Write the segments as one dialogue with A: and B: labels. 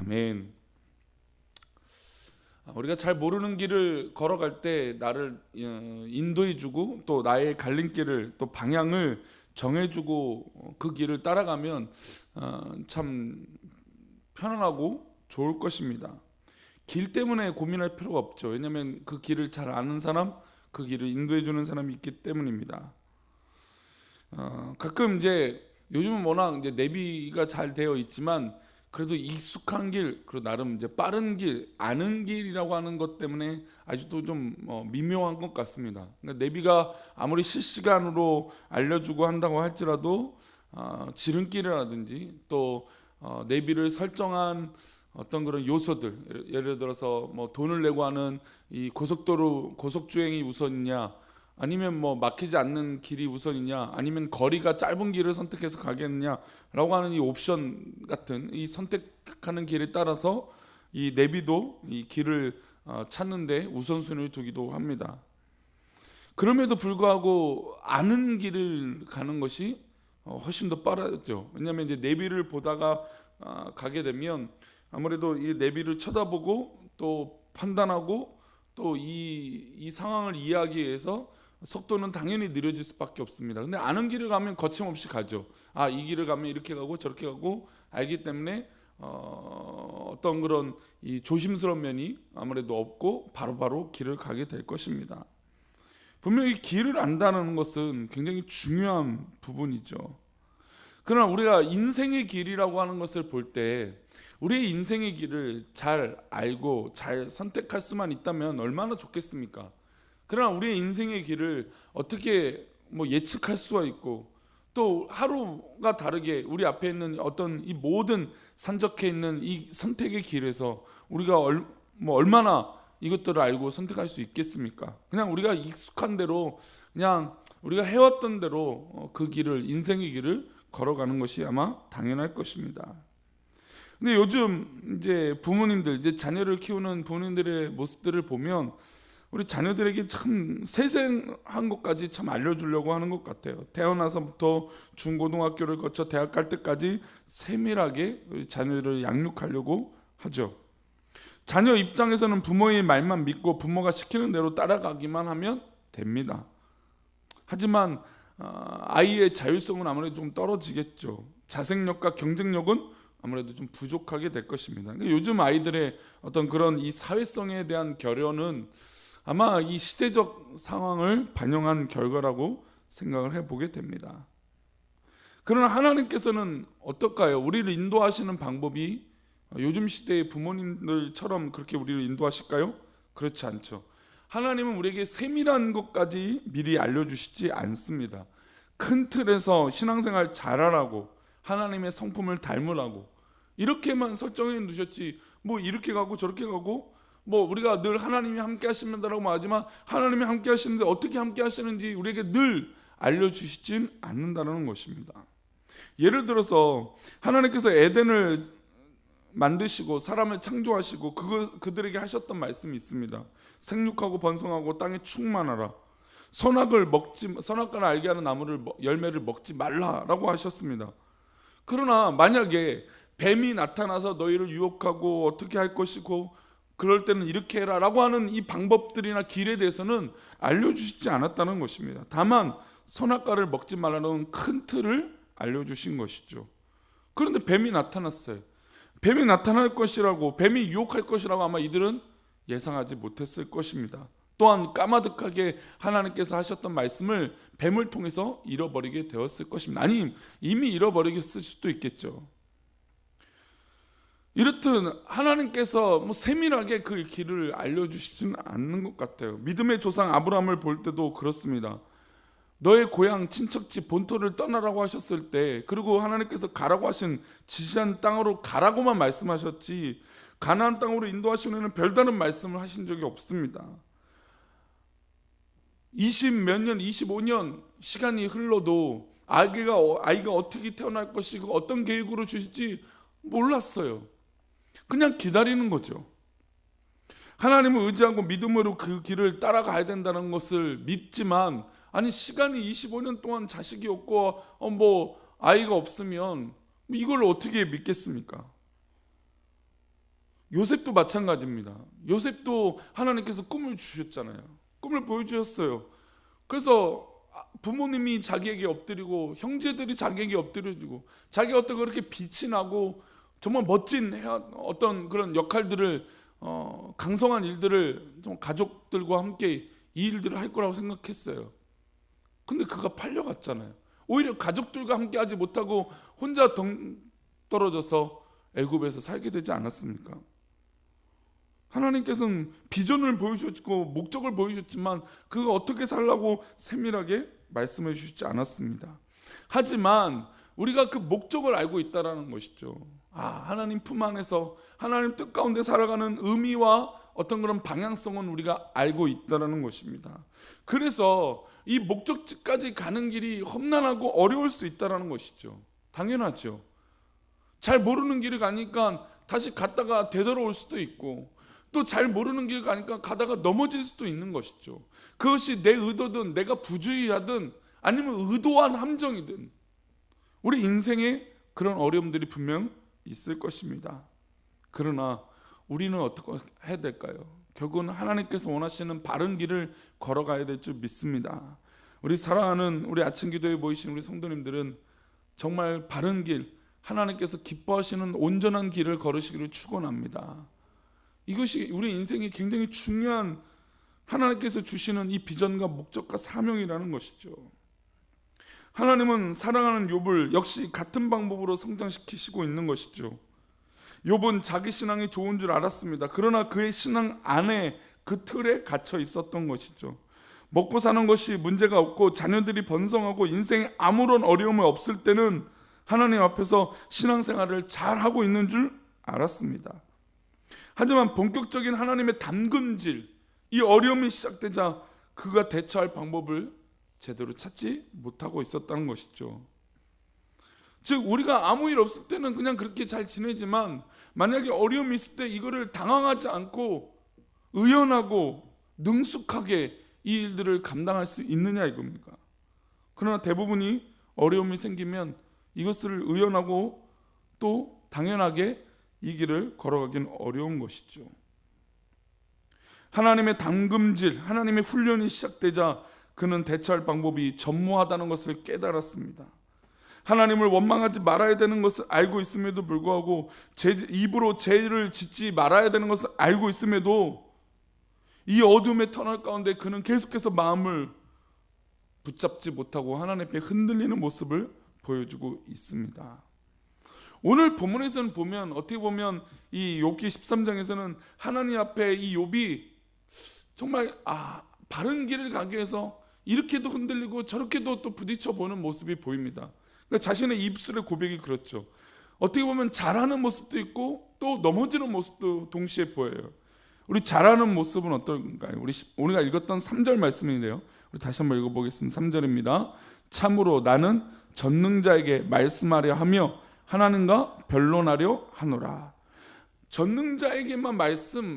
A: 아멘. 우리가 잘 모르는 길을 걸어갈 때 나를 인도해주고 또 나의 갈림길을 또 방향을 정해주고 그 길을 따라가면 참 편안하고 좋을 것입니다. 길 때문에 고민할 필요가 없죠. 왜냐하면 그 길을 잘 아는 사람, 그 길을 인도해주는 사람이 있기 때문입니다. 가끔 이제 요즘은 워낙 이제 내비가 잘 되어 있지만 그래도 익숙한 길, 그리고 나름 이제 빠른 길, 아는 길이라고 하는 것 때문에 아직도 좀 미묘한 것 같습니다. 그러니까 내비가 아무리 실시간으로 알려주고 한다고 할지라도 지름길이라든지 또 내비를 설정한 어떤 그런 요소들, 예를 들어서 뭐 돈을 내고 하는 이 고속도로 고속주행이 우선이냐, 아니면 뭐 막히지 않는 길이 우선이냐, 아니면 거리가 짧은 길을 선택해서 가겠느냐라고 하는 이 옵션 같은 이 선택하는 길에 따라서 이 내비도 이 길을 찾는데 우선순위를 두기도 합니다. 그럼에도 불구하고 아는 길을 가는 것이 훨씬 더 빠르죠. 왜냐하면 이제 내비를 보다가 가게 되면 아무래도 이 내비를 쳐다보고 또 판단하고 또 이 상황을 이해하기 위해서 속도는 당연히 느려질 수밖에 없습니다. 근데 아는 길을 가면 거침없이 가죠. 이 길을 가면 이렇게 가고 저렇게 가고 알기 때문에 어떤 그런 이 조심스러운 면이 아무래도 없고 바로바로 길을 가게 될 것입니다. 분명히 길을 안다는 것은 굉장히 중요한 부분이죠. 그러나 우리가 인생의 길이라고 하는 것을 볼 때 우리의 인생의 길을 잘 알고 잘 선택할 수만 있다면 얼마나 좋겠습니까? 그러나 우리의 인생의 길을 어떻게 예측할 수가 있고 또 하루가 다르게 우리 앞에 있는 어떤 이 모든 산적해 있는 이 선택의 길에서 우리가 얼마나 이것들을 알고 선택할 수 있겠습니까? 그냥 우리가 익숙한 대로 그냥 우리가 해왔던 대로 그 길을 인생의 길을 걸어가는 것이 아마 당연할 것입니다. 근데 요즘 이제 부모님들, 이제 자녀를 키우는 부모님들의 모습들을 보면 우리 자녀들에게 참 세세한 것까지 참 알려주려고 하는 것 같아요. 태어나서부터 중고등학교를 거쳐 대학 갈 때까지 세밀하게 우리 자녀를 양육하려고 하죠. 자녀 입장에서는 부모의 말만 믿고 부모가 시키는 대로 따라가기만 하면 됩니다. 하지만 아이의 자율성은 아무래도 좀 떨어지겠죠. 자생력과 경쟁력은 아무래도 좀 부족하게 될 것입니다. 그러니까 요즘 아이들의 어떤 그런 이 사회성에 대한 결여는 아마 이 시대적 상황을 반영한 결과라고 생각을 해보게 됩니다. 그러나 하나님께서는 어떨까요? 우리를 인도하시는 방법이 요즘 시대의 부모님들처럼 그렇게 우리를 인도하실까요? 그렇지 않죠. 하나님은 우리에게 세밀한 것까지 미리 알려주시지 않습니다. 큰 틀에서 신앙생활 잘하라고, 하나님의 성품을 닮으라고 이렇게만 설정해 두셨지 이렇게 가고 저렇게 가고 우리가 늘 하나님이 함께 하신다라고 말하지만 하나님이 함께 하시는데 어떻게 함께 하시는지 우리에게 늘 알려주시진 않는다는 것입니다. 예를 들어서 하나님께서 에덴을 만드시고 사람을 창조하시고 그들에게 하셨던 말씀이 있습니다. 생육하고 번성하고 땅에 충만하라. 선악과를 알게 하는 나무를 열매를 먹지 말라라고 하셨습니다. 그러나 만약에 뱀이 나타나서 너희를 유혹하고 어떻게 할 것이고 그럴 때는 이렇게 해라 라고 하는 이 방법들이나 길에 대해서는 알려주시지 않았다는 것입니다. 다만 선악과를 먹지 말라는 큰 틀을 알려주신 것이죠. 그런데 뱀이 나타났어요. 뱀이 나타날 것이라고, 뱀이 유혹할 것이라고 아마 이들은 예상하지 못했을 것입니다. 또한 까마득하게 하나님께서 하셨던 말씀을 뱀을 통해서 잃어버리게 되었을 것입니다. 아니, 이미 잃어버리겠을 수도 있겠죠. 이렇듯 하나님께서 세밀하게 그 길을 알려주시지는 않는 것 같아요. 믿음의 조상 아브라함을 볼 때도 그렇습니다. 너의 고향 친척집 본토를 떠나라고 하셨을 때, 그리고 하나님께서 가라고 하신 지시한 땅으로 가라고만 말씀하셨지 가나안 땅으로 인도하시는 별다른 말씀을 하신 적이 없습니다. 20몇 년, 25년 시간이 흘러도 아이가 어떻게 태어날 것이고 어떤 계획으로 주실지 몰랐어요. 그냥 기다리는 거죠. 하나님을 의지하고 믿음으로 그 길을 따라가야 된다는 것을 믿지만, 아니 시간이 25년 동안 자식이 없고 아이가 없으면 이걸 어떻게 믿겠습니까? 요셉도 마찬가지입니다. 요셉도 하나님께서 꿈을 주셨잖아요. 꿈을 보여주셨어요. 그래서 부모님이 자기에게 엎드리고 형제들이 자기에게 엎드려주고 자기가 어떤 그렇게 빛이 나고 정말 멋진 어떤 그런 역할들을 강성한 일들을 좀 가족들과 함께 이 일들을 할 거라고 생각했어요. 근데 그가 팔려갔잖아요. 오히려 가족들과 함께 하지 못하고 혼자 떨어져서 애굽에서 살게 되지 않았습니까? 하나님께서는 비전을 보여주셨고 목적을 보여주셨지만 그가 어떻게 살라고 세밀하게 말씀해 주시지 않았습니다. 하지만 우리가 그 목적을 알고 있다는 것이죠. 하나님 품 안에서 하나님 뜻 가운데 살아가는 의미와 어떤 그런 방향성은 우리가 알고 있다는 것입니다. 그래서 이 목적지까지 가는 길이 험난하고 어려울 수 있다는 것이죠. 당연하죠. 잘 모르는 길을 가니까 다시 갔다가 되돌아올 수도 있고 또 잘 모르는 길 가니까 가다가 넘어질 수도 있는 것이죠. 그것이 내 의도든 내가 부주의하든 아니면 의도한 함정이든 우리 인생에 그런 어려움들이 분명 있을 것입니다. 그러나 우리는 어떻게 해야 될까요? 결국은 하나님께서 원하시는 바른 길을 걸어가야 될 줄 믿습니다. 우리 사랑하는 우리 아침 기도에 모이신 우리 성도님들은 정말 바른 길, 하나님께서 기뻐하시는 온전한 길을 걸으시기를 축원합니다. 이것이 우리 인생이 굉장히 중요한 하나님께서 주시는 이 비전과 목적과 사명이라는 것이죠. 하나님은 사랑하는 욥을 역시 같은 방법으로 성장시키시고 있는 것이죠. 욥은 자기 신앙이 좋은 줄 알았습니다. 그러나 그의 신앙 안에 그 틀에 갇혀 있었던 것이죠. 먹고 사는 것이 문제가 없고 자녀들이 번성하고 인생에 아무런 어려움이 없을 때는 하나님 앞에서 신앙생활을 잘하고 있는 줄 알았습니다. 하지만 본격적인 하나님의 담금질, 이 어려움이 시작되자 그가 대처할 방법을 제대로 찾지 못하고 있었다는 것이죠. 즉 우리가 아무 일 없을 때는 그냥 그렇게 잘 지내지만 만약에 어려움이 있을 때 이거를 당황하지 않고 의연하고 능숙하게 이 일들을 감당할 수 있느냐 이겁니까? 그러나 대부분이 어려움이 생기면 이것을 의연하고 또 당연하게 이 길을 걸어가기는 어려운 것이죠. 하나님의 담금질, 하나님의 훈련이 시작되자 그는 대처할 방법이 전무하다는 것을 깨달았습니다. 하나님을 원망하지 말아야 되는 것을 알고 있음에도 불구하고 입으로 죄를 짓지 말아야 되는 것을 알고 있음에도 이 어둠의 터널 가운데 그는 계속해서 마음을 붙잡지 못하고 하나님 앞에 흔들리는 모습을 보여주고 있습니다. 오늘 본문에서는 보면 어떻게 보면 이 욥기 13장에서는 하나님 앞에 이 욥이 정말 바른 길을 가기 위해서 이렇게도 흔들리고 저렇게도 또 부딪혀 보는 모습이 보입니다. 그러니까 자신의 입술의 고백이 그렇죠. 어떻게 보면 잘하는 모습도 있고 또 넘어지는 모습도 동시에 보여요. 우리 잘하는 모습은 어떤가요? 우리가 읽었던 3절 말씀인데요. 우리 다시 한번 읽어보겠습니다. 3절입니다. 참으로 나는 전능자에게 말씀하려 하며 하나님과 변론하려 하노라. 전능자에게만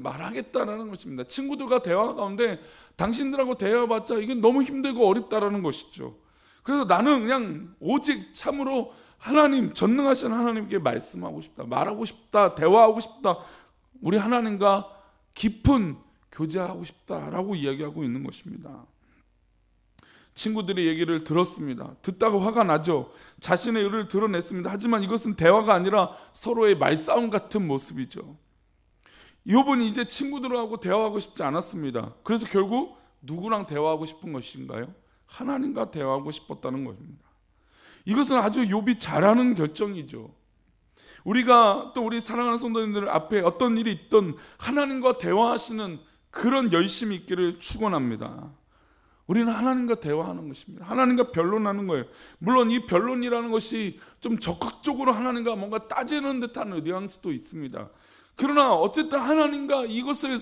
A: 말하겠다라는 것입니다. 친구들과 대화 가운데 당신들하고 대화해봤자 이게 너무 힘들고 어렵다라는 것이죠. 그래서 나는 그냥 오직 참으로 하나님, 전능하신 하나님께 말씀하고 싶다, 말하고 싶다, 대화하고 싶다, 우리 하나님과 깊은 교제하고 싶다라고 이야기하고 있는 것입니다. 친구들의 얘기를 들었습니다. 듣다가 화가 나죠. 자신의 의를 드러냈습니다. 하지만 이것은 대화가 아니라 서로의 말싸움 같은 모습이죠. 욥은 이제 친구들하고 대화하고 싶지 않았습니다. 그래서 결국 누구랑 대화하고 싶은 것인가요? 하나님과 대화하고 싶었다는 것입니다. 이것은 아주 욥이 잘하는 결정이죠. 우리가 또 우리 사랑하는 성도님들 앞에 어떤 일이 있든 하나님과 대화하시는 그런 열심이 있기를 축원합니다. 우리는 하나님과 대화하는 것입니다. 하나님과 변론하는 거예요. 물론 이 변론이라는 것이 좀 적극적으로 하나님과 뭔가 따지는 듯한 뉘앙스도 있습니다. 그러나 어쨌든 하나님과 이것을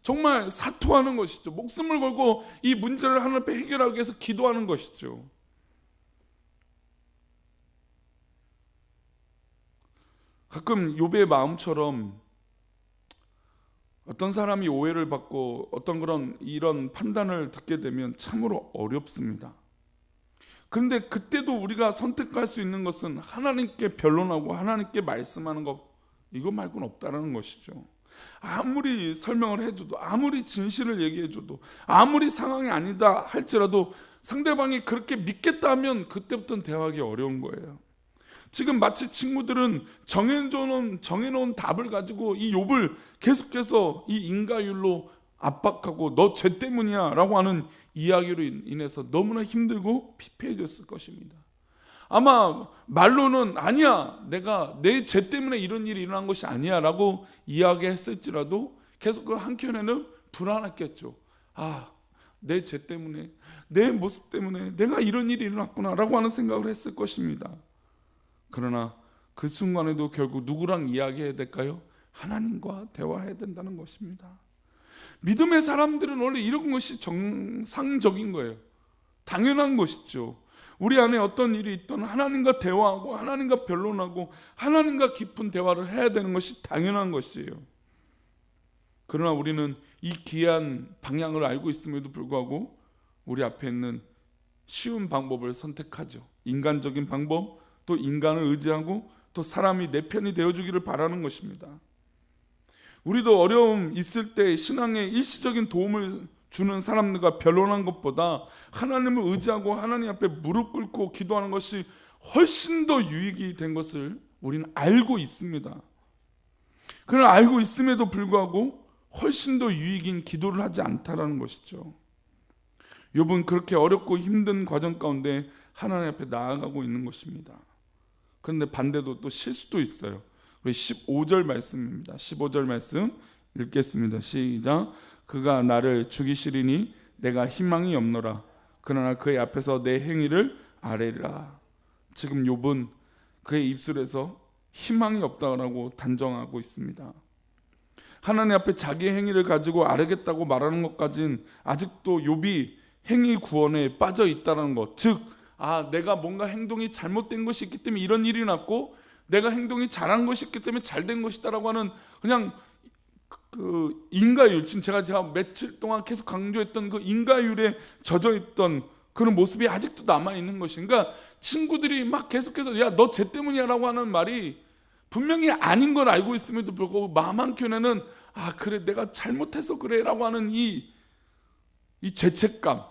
A: 정말 사투하는 것이죠. 목숨을 걸고 이 문제를 하나님 앞에 해결하기 위해서 기도하는 것이죠. 가끔 욥의 마음처럼 어떤 사람이 오해를 받고 어떤 이런 판단을 듣게 되면 참으로 어렵습니다. 그런데 그때도 우리가 선택할 수 있는 것은 하나님께 변론하고 하나님께 말씀하는 것, 이거 말고는 없다는 것이죠. 아무리 설명을 해줘도, 아무리 진실을 얘기해줘도, 아무리 상황이 아니다 할지라도 상대방이 그렇게 믿겠다 하면 그때부터는 대화하기 어려운 거예요. 지금 마치 친구들은 정해놓은 답을 가지고 이 욥을 계속해서 이 인과율로 압박하고 너 죄 때문이야 라고 하는 이야기로 인해서 너무나 힘들고 피폐해졌을 것입니다. 아마 말로는 아니야, 내가 내 죄 때문에 이런 일이 일어난 것이 아니야 라고 이야기했을지라도 계속 그 한켠에는 불안했겠죠. 내 죄 때문에, 내 모습 때문에 내가 이런 일이 일어났구나 라고 하는 생각을 했을 것입니다. 그러나 그 순간에도 결국 누구랑 이야기해야 될까요? 하나님과 대화해야 된다는 것입니다. 믿음의 사람들은 원래 이런 것이 정상적인 거예요. 당연한 것이죠. 우리 안에 어떤 일이 있든 하나님과 대화하고 하나님과 변론하고 하나님과 깊은 대화를 해야 되는 것이 당연한 것이에요. 그러나 우리는 이 귀한 방향을 알고 있음에도 불구하고 우리 앞에 있는 쉬운 방법을 선택하죠. 인간적인 방법, 또 인간을 의지하고 또 사람이 내 편이 되어주기를 바라는 것입니다. 우리도 어려움 있을 때 신앙에 일시적인 도움을 주는 사람들과 변론한 것보다 하나님을 의지하고 하나님 앞에 무릎 꿇고 기도하는 것이 훨씬 더 유익이 된 것을 우리는 알고 있습니다. 그러나 알고 있음에도 불구하고 훨씬 더 유익인 기도를 하지 않다라는 것이죠. 욥은 그렇게 어렵고 힘든 과정 가운데 하나님 앞에 나아가고 있는 것입니다. 그런데 반대로 또 실수도 있어요. 우리 15절 말씀입니다. 15절 말씀 읽겠습니다. 시작. 그가 나를 죽이시리니 내가 희망이 없노라. 그러나 그의 앞에서 내 행위를 아뢰리라. 지금 욥은 그의 입술에서 희망이 없다고 단정하고 있습니다. 하나님 앞에 자기 행위를 가지고 아뢰겠다고 말하는 것까지는 아직도 욥이 행위 구원에 빠져 있다는 것, 즉 내가 뭔가 행동이 잘못된 것이 있기 때문에 이런 일이 났고 내가 행동이 잘한 것이 있기 때문에 잘된 것이다라고 하는 그냥 그 인과율, 지금 제가 며칠 동안 계속 강조했던 그 인과율에 젖어있던 그런 모습이 아직도 남아있는 것이, 그러니까 친구들이 막 계속해서 야 너 쟤 때문이야 라고 하는 말이 분명히 아닌 걸 알고 있음에도 불구하고 마음 한켠에는 그래 내가 잘못해서 그래 라고 하는 이 죄책감,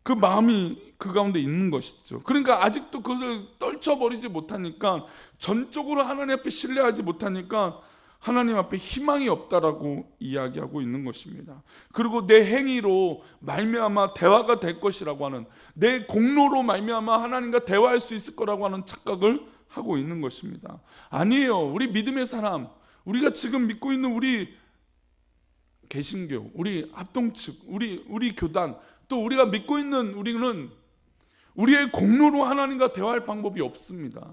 A: 그 마음이 그 가운데 있는 것이죠. 그러니까 아직도 그것을 떨쳐버리지 못하니까, 전적으로 하나님 앞에 신뢰하지 못하니까 하나님 앞에 희망이 없다라고 이야기하고 있는 것입니다. 그리고 내 행위로 말미암아 대화가 될 것이라고 하는, 내 공로로 말미암아 하나님과 대화할 수 있을 거라고 하는 착각을 하고 있는 것입니다. 아니에요. 우리 믿음의 사람, 우리가 지금 믿고 있는 우리 개신교, 우리 합동측, 우리 교단, 또 우리가 믿고 있는 우리는 우리의 공로로 하나님과 대화할 방법이 없습니다.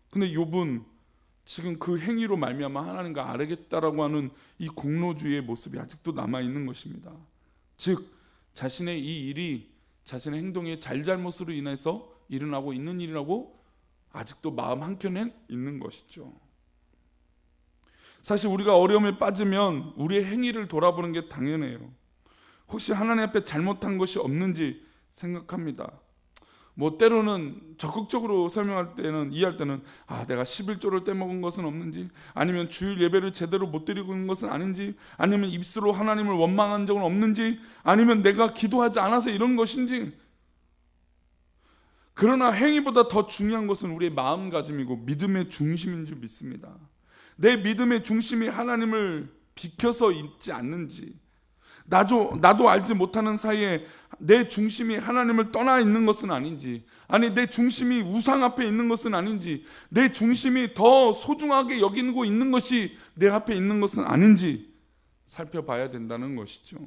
A: 근데 욥은 지금 그 행위로 말미암아 하나님과 아뢰겠다라고 하는 이 공로주의의 모습이 아직도 남아있는 것입니다. 즉 자신의 이 일이 자신의 행동의 잘잘못으로 인해서 일어나고 있는 일이라고 아직도 마음 한켠에 있는 것이죠. 사실 우리가 어려움에 빠지면 우리의 행위를 돌아보는 게 당연해요. 혹시 하나님 앞에 잘못한 것이 없는지 생각합니다. 때로는 적극적으로 설명할 때는, 이해할 때는 내가 11조를 떼먹은 것은 없는지, 아니면 주일 예배를 제대로 못 드리고 있는 것은 아닌지, 아니면 입술로 하나님을 원망한 적은 없는지, 아니면 내가 기도하지 않아서 이런 것인지. 그러나 행위보다 더 중요한 것은 우리의 마음가짐이고 믿음의 중심인 줄 믿습니다. 내 믿음의 중심이 하나님을 비켜서 있지 않는지, 나도 알지 못하는 사이에 내 중심이 하나님을 떠나 있는 것은 아닌지, 아니 내 중심이 우상 앞에 있는 것은 아닌지, 내 중심이 더 소중하게 여기고 있는 것이 내 앞에 있는 것은 아닌지 살펴봐야 된다는 것이죠.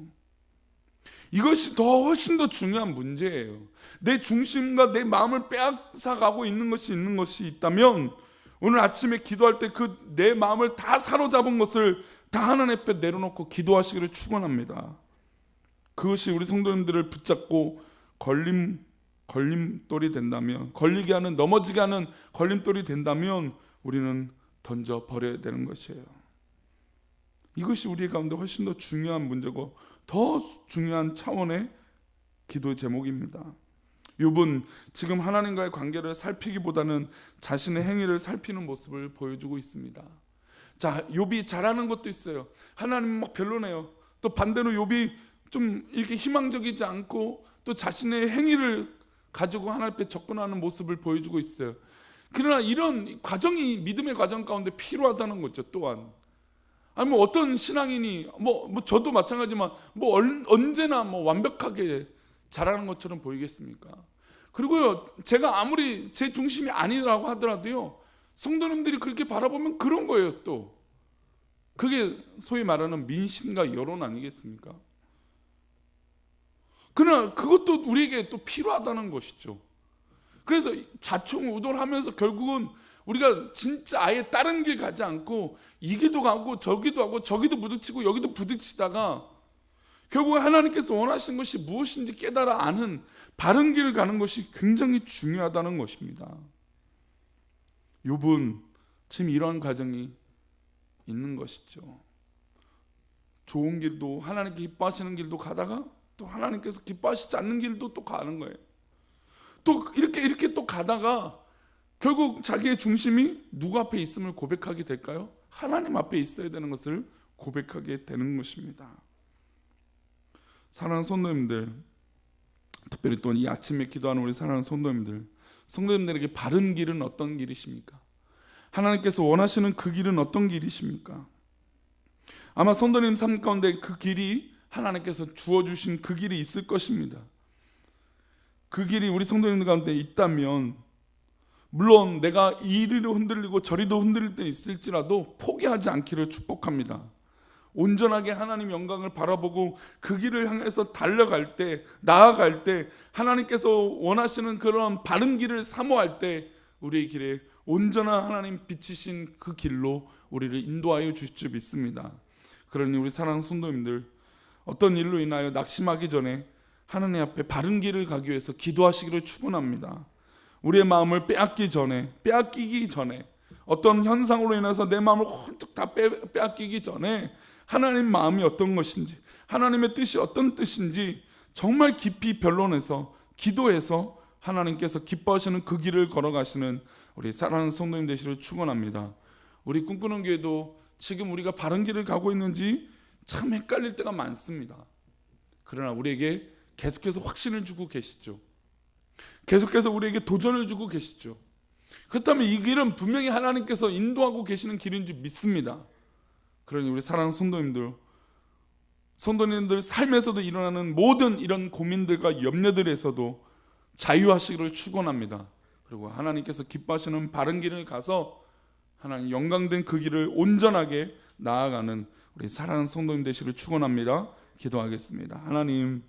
A: 이것이 훨씬 더 중요한 문제예요. 내 중심과 내 마음을 빼앗아가고 있는 것이 있다면 오늘 아침에 기도할 때 그 내 마음을 다 사로잡은 것을 다 하나님 앞에 내려놓고 기도하시기를 축원합니다. 그것이 우리 성도님들을 붙잡고 걸림돌이 된다면, 걸리게 하는, 넘어지게 하는 걸림돌이 된다면 우리는 던져 버려야 되는 것이에요. 이것이 우리 가운데 훨씬 더 중요한 문제고 더 중요한 차원의 기도 제목입니다. 욥은 지금 하나님과의 관계를 살피기보다는 자신의 행위를 살피는 모습을 보여주고 있습니다. 자, 욥이 잘하는 것도 있어요. 하나님 막 별로네요. 또 반대로 욥이 좀 이렇게 희망적이지 않고 또 자신의 행위를 가지고 하나님 앞에 접근하는 모습을 보여주고 있어요. 그러나 이런 과정이 믿음의 과정 가운데 필요하다는 거죠. 또한 아니 뭐 어떤 신앙인이 뭐 저도 마찬가지지만 뭐 언제나 뭐 완벽하게 잘하는 것처럼 보이겠습니까? 그리고요, 제가 아무리 제 중심이 아니라고 하더라도요, 성도님들이 그렇게 바라보면 그런 거예요. 또 그게 소위 말하는 민심과 여론 아니겠습니까? 그러나 그것도 우리에게 또 필요하다는 것이죠. 그래서 자충우돌하면서 결국은 우리가 진짜 아예 다른 길 가지 않고 이 길도 가고 저기도 하고 저기도 부딪히고 여기도 부딪히다가 결국 하나님께서 원하시는 것이 무엇인지 깨달아 아는 바른 길을 가는 것이 굉장히 중요하다는 것입니다. 욥은 지금 이러한 과정이 있는 것이죠. 좋은 길도 하나님께 기뻐하시는 길도 가다가 또 하나님께서 기뻐하시지 않는 길도 또 가는 거예요. 또 이렇게 또 가다가 결국 자기의 중심이 누구 앞에 있음을 고백하게 될까요? 하나님 앞에 있어야 되는 것을 고백하게 되는 것입니다. 사랑하는 성도님들, 특별히 또 이 아침에 기도하는 우리 사랑하는 성도님들에게 바른 길은 어떤 길이십니까? 하나님께서 원하시는 그 길은 어떤 길이십니까? 아마 성도님 삶 가운데 그 길이 하나님께서 주어주신 그 길이 있을 것입니다. 그 길이 우리 성도님들 가운데 있다면 물론 내가 이리로 흔들리고 저리도 흔들릴 때 있을지라도 포기하지 않기를 축복합니다. 온전하게 하나님 영광을 바라보고 그 길을 향해서 달려갈 때, 나아갈 때, 하나님께서 원하시는 그런 바른 길을 사모할 때 우리의 길에 온전한 하나님 비치신 그 길로 우리를 인도하여 주실 줄 믿습니다. 그러니 우리 사랑하는 성도님들, 어떤 일로 인하여 낙심하기 전에 하나님 앞에 바른 길을 가기 위해서 기도하시기를 축원합니다. 우리의 마음을 빼앗기기 전에 어떤 현상으로 인해서 내 마음을 홀쭉 다 빼앗기기 전에 하나님 마음이 어떤 것인지, 하나님의 뜻이 어떤 뜻인지 정말 깊이 변론해서 기도해서 하나님께서 기뻐하시는 그 길을 걸어가시는 우리 사랑하는 성도님 되시기를 축원합니다. 우리 꿈꾸는 교회도 지금 우리가 바른 길을 가고 있는지 참 헷갈릴 때가 많습니다. 그러나 우리에게 계속해서 확신을 주고 계시죠. 계속해서 우리에게 도전을 주고 계시죠. 그렇다면 이 길은 분명히 하나님께서 인도하고 계시는 길인 줄 믿습니다. 그러니 우리 사랑하는 성도님들 삶에서도 일어나는 모든 이런 고민들과 염려들에서도 자유하시기를 축원합니다. 그리고 하나님께서 기뻐하시는 바른 길을 가서 하나님 영광된 그 길을 온전하게 나아가는 우리 사랑하는 성도님 되시기를 축원합니다. 기도하겠습니다. 하나님,